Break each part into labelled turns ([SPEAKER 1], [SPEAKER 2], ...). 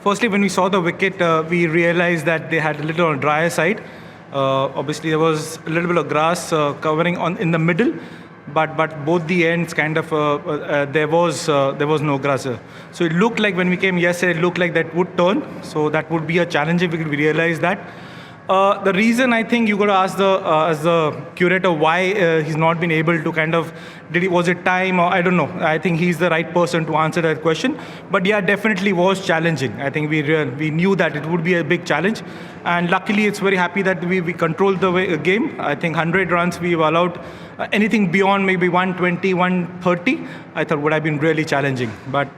[SPEAKER 1] firstly, when we saw the wicket, we realized that they had a little on drier side. Obviously, there was a little bit of grass covering in the middle, but both the ends kind of there was no grass. So it looked like when we came yesterday, it looked like that would turn. So that would be a challenging wicket. We realized that. The reason I think you got to ask as the curator why he's not been able to kind of was it time or I don't know. I think he's the right person to answer that question. But yeah, definitely was challenging. I think we knew that it would be a big challenge, and luckily it's very happy that we controlled the game. I think 100 runs we've allowed. Anything beyond maybe 120, 130, I thought would have been really challenging. But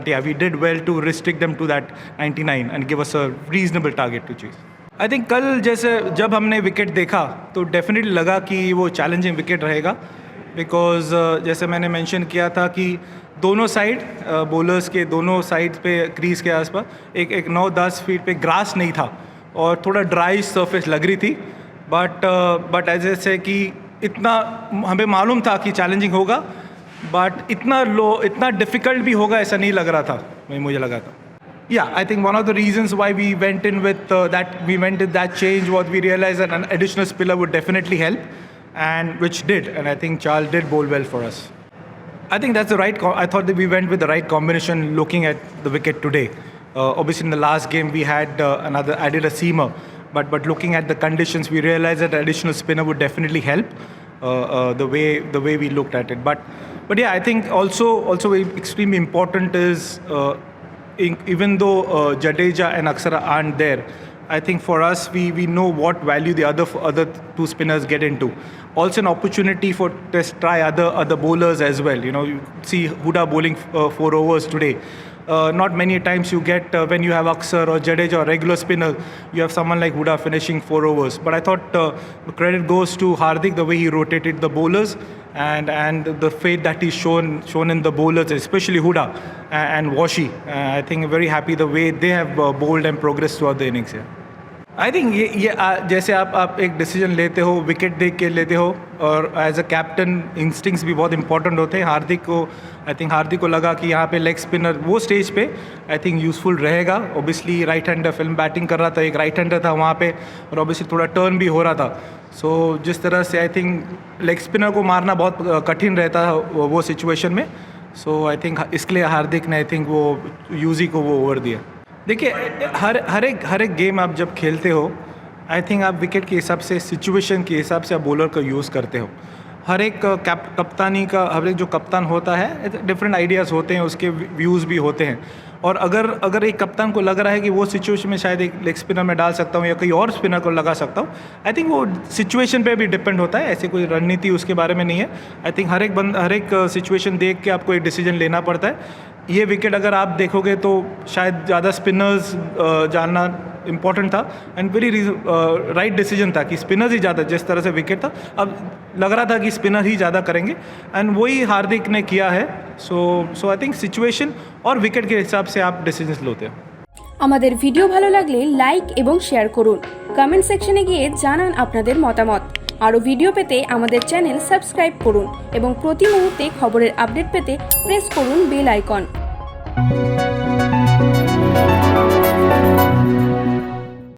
[SPEAKER 1] yeah, we did well to restrict them to that 99 and give us a reasonable target to chase. I think कल जैसे जब हमने wicket देखा तो definitely लगा कि वो challenging wicket रहेगा बिकॉज जैसे मैंने मेंशन किया था कि दोनों साइड बॉलर्स के दोनों साइड पे क्रीज के आसपास एक 9-10 फीट पे ग्रास नहीं था और थोड़ा ड्राई सरफेस लग रही थी बट ऐसे कि इतना हमें मालूम था कि चैलेंजिंग होगा बट इतना डिफ़िकल्ट भी होगा ऐसा नहीं लग रहा था मुझे लगा था. Yeah, I think one of the reasons why we went in with that change was we realized that an additional spiller would definitely help, and which did, and I think Charles did bowl well for us. I think that's the right. I thought that we went with the right combination looking at the wicket today. Obviously, in the last game we had added a seamer, but looking at the conditions, we realized that additional spinner would definitely help. The way we looked at it, but yeah, I think also extremely important is. Even though Jadeja and Akshara aren't there, I think for us we know what value the other two spinners get into. Also an opportunity for try other bowlers as well. You know, you see Huda bowling 4 overs today. Not many times you get when you have Akshar or Jadeja or regular spinner, you have someone like Huda finishing 4 overs. But I thought credit goes to Hardik the way he rotated the bowlers and the faith that he's shown in the bowlers, especially Huda and Washi. I think very happy the way they have bowled and progressed throughout the innings here. I think ये जैसे आप एक decision लेते हो wicket देख के लेते हो और एज अ कैप्टन इंस्टिंक्ट्स भी बहुत इंपॉर्टेंट होते हैं. हार्दिक को लगा कि यहाँ पे लेग स्पिनर वो स्टेज पे आई थिंक यूज़फुल रहेगा. Obviously right hander film batting कर रहा था, एक राइट हैंडर था वहाँ पे और ऑब्वियसली थोड़ा टर्न भी हो रहा था. सो जिस तरह से आई थिंक लेग स्पिनर को मारना बहुत कठिन रहता है वो सिचुएशन में. सो आई थिंक इसलिए हार्दिक ने आई थिंक वो यूजी को वो ओवर दिया. देखिए हर एक गेम आप जब खेलते हो आई थिंक आप विकेट के हिसाब से सिचुएशन के हिसाब से आप बॉलर का यूज़ करते हो. हर एक कप्तानी का हर एक जो कप्तान होता है डिफरेंट आइडियाज़ होते हैं, उसके व्यूज़ भी होते हैं. और अगर एक कप्तान को लग रहा है कि वो सिचुएशन में शायद एक लेग स्पिनर में डाल सकता हूँ या कहीं और स्पिनर को लगा सकता हूँ, आई थिंक वो सिचुएशन पे भी डिपेंड होता है. ऐसी कोई रणनीति उसके बारे में नहीं है. आई थिंक हर एक सिचुएशन देख के आपको एक डिसीजन लेना पड़ता है. ये विकेट अगर आप देखोगे तो शायद ज़्यादा स्पिनर्स जानना इम्पॉर्टेंट था एंड वेरी राइट डिसीजन था कि स्पिनर्स ही ज़्यादा, जिस तरह से विकेट था अब लग रहा था कि स्पिनर ही ज़्यादा करेंगे एंड वही हार्दिक ने किया है. सो आई थिंक सिचुएशन और विकेट के हिसाब से आप डिसीजंस लेते हो.
[SPEAKER 2] আমাদের ভিডিও ভালো লাগলে লাইক এবং শেয়ার করুন, কমেন্ট সেকশনে গিয়ে জানান আপনাদের মতামত. আরও ভিডিও পেতে আমাদের চ্যানেল সাবস্ক্রাইব করুন এবং প্রতি মুহূর্তে খবরের আপডেট পেতে প্রেস করুন বেল আইকন.